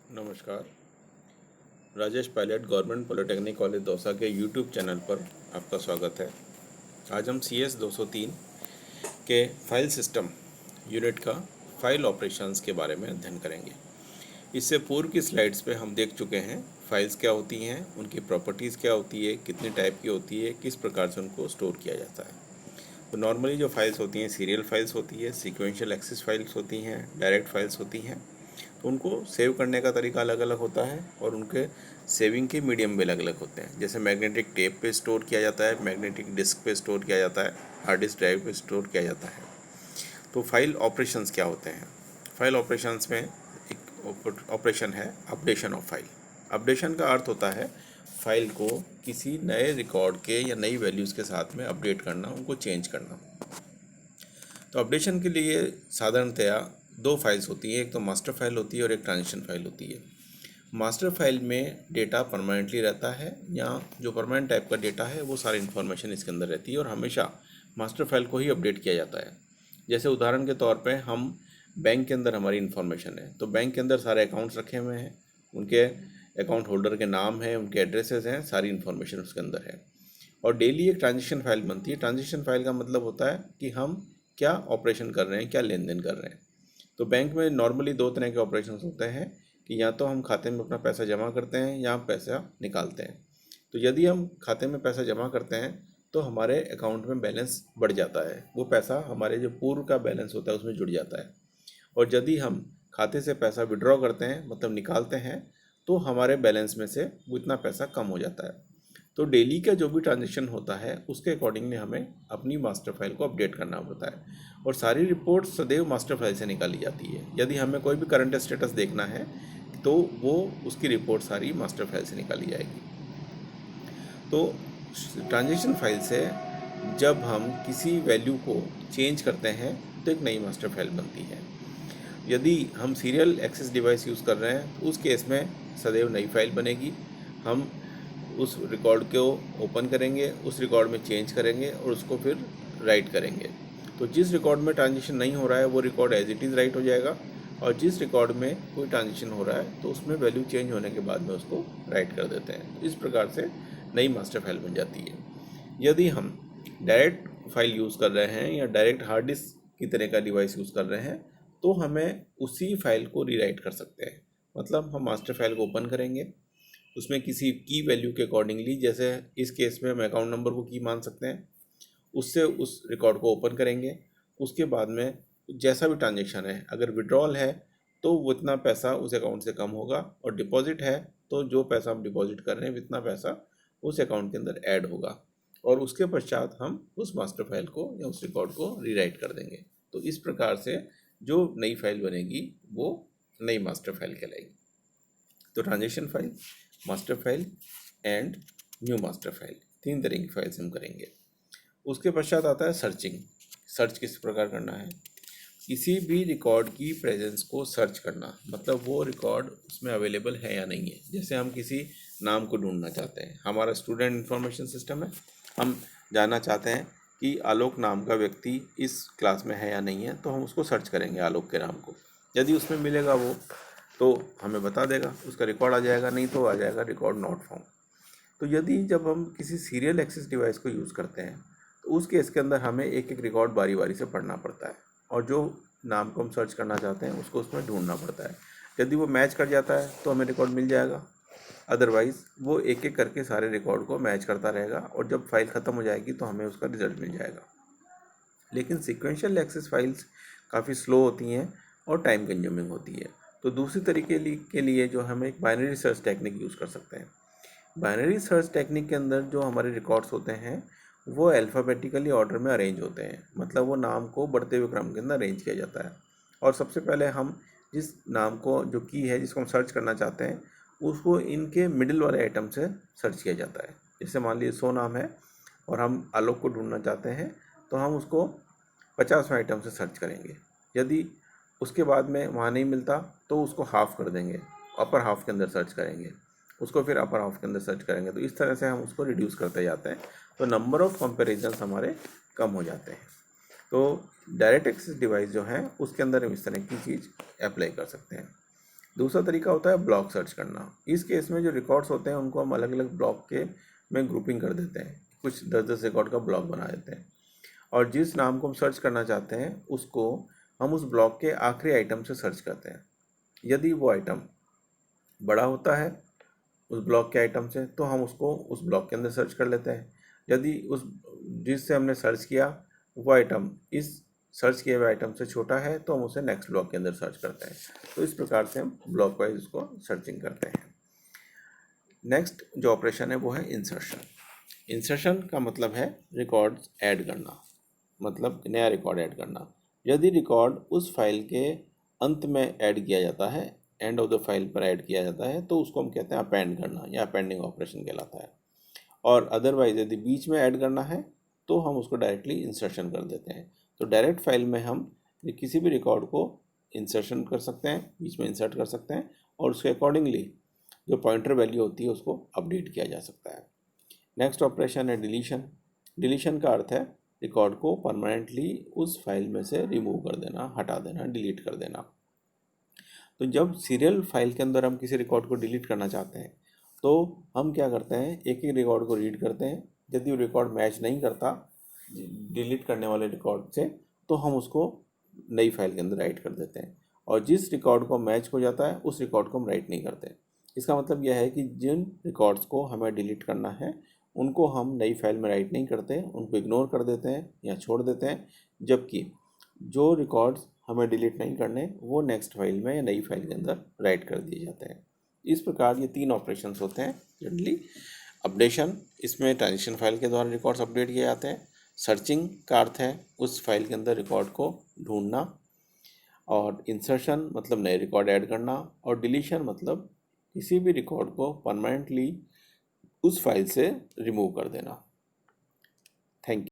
नमस्कार। Rajesh Pilot government polytechnic college Dausa के YouTube channel पर आपका स्वागत है। आज हम CS 203 के फाइल सिस्टम यूनिट का फाइल ऑपरेशंस के बारे में अध्ययन करेंगे। इससे पूर्व की स्लाइड्स पे हम देख चुके हैं फाइल्स क्या होती हैं, उनकी प्रॉपर्टीज़ क्या होती है, कितनी टाइप की होती है, किस प्रकार से उनको स्टोर किया जाता है। तो नॉर्मली जो फाइल्स होती हैं सीरियल फाइल्स होती है, सीक्वेंशियल एक्सेस फाइल्स होती हैं, डायरेक्ट फाइल्स होती हैं। तो उनको सेव करने का तरीका अलग अलग होता है और उनके सेविंग के मीडियम भी अलग अलग होते हैं। जैसे मैग्नेटिक टेप पे स्टोर किया जाता है, मैग्नेटिक डिस्क पे स्टोर किया जाता है, हार्ड डिस्क ड्राइव पे स्टोर किया जाता है। तो फाइल ऑपरेशंस क्या होते हैं? फाइल ऑपरेशंस में एक ऑपरेशन है अपडेशन ऑफ फाइल। अपडेशन का अर्थ होता है फाइल को किसी नए रिकॉर्ड के या नई वैल्यूज़ के साथ में अपडेट करना, उनको चेंज करना। तो अपडेशन के लिए साधारणतया दो फाइल्स होती हैं, एक तो मास्टर फाइल होती है और एक ट्रांजिशन फाइल होती है। मास्टर फाइल में डेटा परमानेंटली रहता है, या जो परमानेंट टाइप का डेटा है वो सारी इन्फॉर्मेशन इसके अंदर रहती है और हमेशा मास्टर फाइल को ही अपडेट किया जाता है। जैसे उदाहरण के तौर पे हम बैंक के अंदर हमारी इन्फॉर्मेशन है, तो बैंक के अंदर सारे अकाउंट्स रखे हुए हैं, उनके अकाउंट होल्डर के नाम हैं, उनके एड्रेसेस हैं, सारी इन्फॉर्मेशन उसके अंदर है। और डेली एक ट्रांजेक्शन फाइल बनती है। ट्रांजेक्शन फाइल का मतलब होता है कि हम क्या ऑपरेशन कर रहे हैं, क्या लेन देन कर रहे हैं। तो बैंक में नॉर्मली दो तरह के ऑपरेशंस होते हैं कि या तो हम खाते में अपना पैसा जमा करते हैं या पैसा निकालते हैं। तो यदि हम खाते में पैसा जमा करते हैं तो हमारे अकाउंट में बैलेंस बढ़ जाता है, वो पैसा हमारे जो पूर्व का बैलेंस होता है उसमें जुड़ जाता है। और यदि हम खाते से पैसा विड्रॉ करते हैं, मतलब निकालते हैं, तो हमारे बैलेंस में से वो इतना पैसा कम हो जाता है। तो डेली का जो भी ट्रांजेक्शन होता है उसके अकॉर्डिंगली हमें अपनी मास्टर फाइल को अपडेट करना पड़ता है और सारी रिपोर्ट सदैव मास्टर फाइल से निकाली जाती है। यदि हमें कोई भी करंट स्टेटस देखना है तो वो उसकी रिपोर्ट सारी मास्टर फाइल से निकाली जाएगी। तो ट्रांजेक्शन फाइल से जब हम किसी वैल्यू को चेंज करते हैं तो एक नई मास्टर फाइल बनती है। यदि हम सीरियल एक्सेस डिवाइस यूज़ कर रहे हैं तो उस केस में सदैव नई फाइल बनेगी। हम उस रिकॉर्ड को ओपन करेंगे, उस रिकॉर्ड में चेंज करेंगे और उसको फिर राइट करेंगे। तो जिस रिकॉर्ड में ट्रांजिशन नहीं हो रहा है वो record as it is right हो जाएगा, और जिस रिकॉर्ड में कोई ट्रांजिशन हो रहा है तो उसमें वैल्यू चेंज होने के बाद में उसको राइट कर देते हैं। तो इस प्रकार से नई मास्टर फाइल बन जाती है। यदि हम डायरेक्ट फाइल यूज़ कर रहे हैं या डायरेक्ट हार्ड डिस्क की तरह का डिवाइस यूज़ कर रहे हैं तो हमें उसी फाइल को रीराइट कर सकते हैं। मतलब हम मास्टर फाइल को ओपन करेंगे, उसमें किसी की वैल्यू के अकॉर्डिंगली, जैसे इस केस में हम अकाउंट नंबर को की मान सकते हैं, उससे उस रिकॉर्ड को ओपन करेंगे। उसके बाद में जैसा भी ट्रांजेक्शन है, अगर विड्रॉल है तो वो इतना पैसा उस अकाउंट से कम होगा, और डिपॉजिट है तो जो पैसा हम डिपॉजिट कर रहे हैं इतना पैसा उस अकाउंट के अंदर ऐड होगा, और उसके पश्चात हम उस मास्टर फाइल को या उस रिकॉर्ड को रीराइट कर देंगे। तो इस प्रकार से जो नई फाइल बनेगी वो नई मास्टर फाइल कहलाएगी। तो transaction file, master file and new master file, तीन तरह की फाइल्स हम करेंगे। उसके पश्चात आता है सर्चिंग। सर्च किस प्रकार करना है? किसी भी रिकॉर्ड की प्रेजेंस को सर्च करना, मतलब वो रिकॉर्ड उसमें अवेलेबल है या नहीं है। जैसे हम किसी नाम को ढूंढना चाहते हैं, हमारा स्टूडेंट इंफॉर्मेशन सिस्टम है, हम जानना चाहते हैं कि आलोक नाम का व्यक्ति इस क्लास में है या नहीं है, तो हम उसको सर्च करेंगे आलोक के नाम को। यदि उसमें मिलेगा वो तो हमें बता देगा, उसका रिकॉर्ड आ जाएगा, नहीं तो आ जाएगा रिकॉर्ड नॉट फाउंड। तो यदि जब हम किसी सीरियल एक्सेस डिवाइस को यूज़ करते हैं तो उस केस के अंदर हमें एक एक रिकॉर्ड बारी बारी से पढ़ना पड़ता है, और जो नाम को हम सर्च करना चाहते हैं उसको उसमें ढूंढना पड़ता है। यदि वो मैच कर जाता है तो हमें रिकॉर्ड मिल जाएगा, अदरवाइज़ वो एक एक करके सारे रिकॉर्ड को मैच करता रहेगा, और जब फाइल ख़त्म हो जाएगी तो हमें उसका रिजल्ट मिल जाएगा। लेकिन सीक्वेंशियल एक्सेस फाइल्स काफ़ी स्लो होती हैं और टाइम कंज्यूमिंग होती है। तो दूसरी तरीके के लिए जो हम एक बाइनरी सर्च टेक्निक यूज़ कर सकते हैं। बाइनरी सर्च टेक्निक के अंदर जो हमारे रिकॉर्ड्स होते हैं वो अल्फ़ाबेटिकली ऑर्डर में अरेंज होते हैं, मतलब वो नाम को बढ़ते हुए क्रम के अंदर अरेंज किया जाता है। और सबसे पहले हम जिस नाम को, जो की है जिसको हम सर्च करना चाहते हैं, उसको इनके मिडिल वाले आइटम से सर्च किया जाता है। जैसे मान लीजिए 100 नाम है और हम आलोक को ढूंढना चाहते हैं, तो हम उसको 50वें आइटम से सर्च करेंगे। यदि उसके बाद में वहाँ नहीं मिलता तो उसको हाफ़ कर देंगे, अपर हाफ के अंदर सर्च करेंगे, उसको फिर अपर हाफ के अंदर सर्च करेंगे। तो इस तरह से हम उसको रिड्यूस करते जाते हैं, तो नंबर ऑफ़ कंपेरिजन्स हमारे कम हो जाते हैं। तो डायरेक्ट एक्सेस डिवाइस जो है उसके अंदर हम इस तरह की चीज़ अप्लाई कर सकते हैं। दूसरा तरीका होता है ब्लॉक सर्च करना। इस केस में जो रिकॉर्ड्स होते हैं उनको हम अलग अलग ब्लॉक के में ग्रुपिंग कर देते हैं, कुछ 10-10 रिकॉर्ड का ब्लॉक बना देते हैं, और जिस नाम को हम सर्च करना चाहते हैं उसको हम उस ब्लॉक के आखिरी आइटम से सर्च करते हैं। यदि वो आइटम बड़ा होता है उस ब्लॉक के आइटम से तो हम उसको उस ब्लॉक के अंदर सर्च कर लेते हैं। यदि उस जिससे हमने सर्च किया वो आइटम इस सर्च किए हुए आइटम से छोटा है तो हम उसे नेक्स्ट ब्लॉक के अंदर सर्च करते हैं। तो इस प्रकार से हम ब्लॉक वाइज उसको सर्चिंग करते हैं। नेक्स्ट जो ऑपरेशन है वो है इंसर्शन। इंसर्शन का मतलब है रिकॉर्ड्स ऐड करना, मतलब नया रिकॉर्ड ऐड करना। यदि रिकॉर्ड उस फाइल के अंत में ऐड किया जाता है, एंड ऑफ द फाइल पर ऐड किया जाता है, तो उसको हम कहते हैं अपेंड करना या अपेंडिंग ऑपरेशन कहलाता है। और अदरवाइज यदि बीच में ऐड करना है तो हम उसको डायरेक्टली इंसर्शन कर देते हैं। तो डायरेक्ट फाइल में हम किसी भी रिकॉर्ड को इंसर्शन कर सकते हैं, बीच में इंसर्ट कर सकते हैं, और उसके अकॉर्डिंगली जो पॉइंटर वैल्यू होती है उसको अपडेट किया जा सकता है। नेक्स्ट ऑपरेशन है डिलीशन। डिलीशन का अर्थ है रिकॉर्ड को परमानेंटली उस फाइल में से रिमूव कर देना, हटा देना, डिलीट कर देना। तो जब सीरियल फाइल के अंदर हम किसी रिकॉर्ड को डिलीट करना चाहते हैं तो हम क्या करते हैं, एक एक रिकॉर्ड को रीड करते हैं। यदि वो रिकॉर्ड मैच नहीं करता डिलीट करने वाले रिकॉर्ड से तो हम उसको नई फाइल के अंदर राइट कर देते हैं, और जिस रिकॉर्ड को मैच हो जाता है उस रिकॉर्ड को हम राइट नहीं करते। इसका मतलब यह है कि जिन रिकॉर्ड्स को हमें डिलीट करना है उनको हम नई फाइल में राइट नहीं करते, उनको इग्नोर कर देते हैं या छोड़ देते हैं, जबकि जो रिकॉर्ड्स हमें डिलीट नहीं करने वो नेक्स्ट फाइल में या नई फाइल के अंदर राइट कर दिए जाते हैं। इस प्रकार ये 3 ऑपरेशंस होते हैं जनरली। अपडेशन, इसमें ट्रांजिशन फाइल के द्वारा रिकॉर्ड्स अपडेट किए जाते हैं। सर्चिंग का अर्थ है उस फाइल के अंदर रिकॉर्ड को ढूंढना, और इंसर्शन मतलब नए रिकॉर्ड ऐड करना, और डिलीशन मतलब किसी भी रिकॉर्ड को परमानेंटली उस फाइल से रिमूव कर देना। Thank you.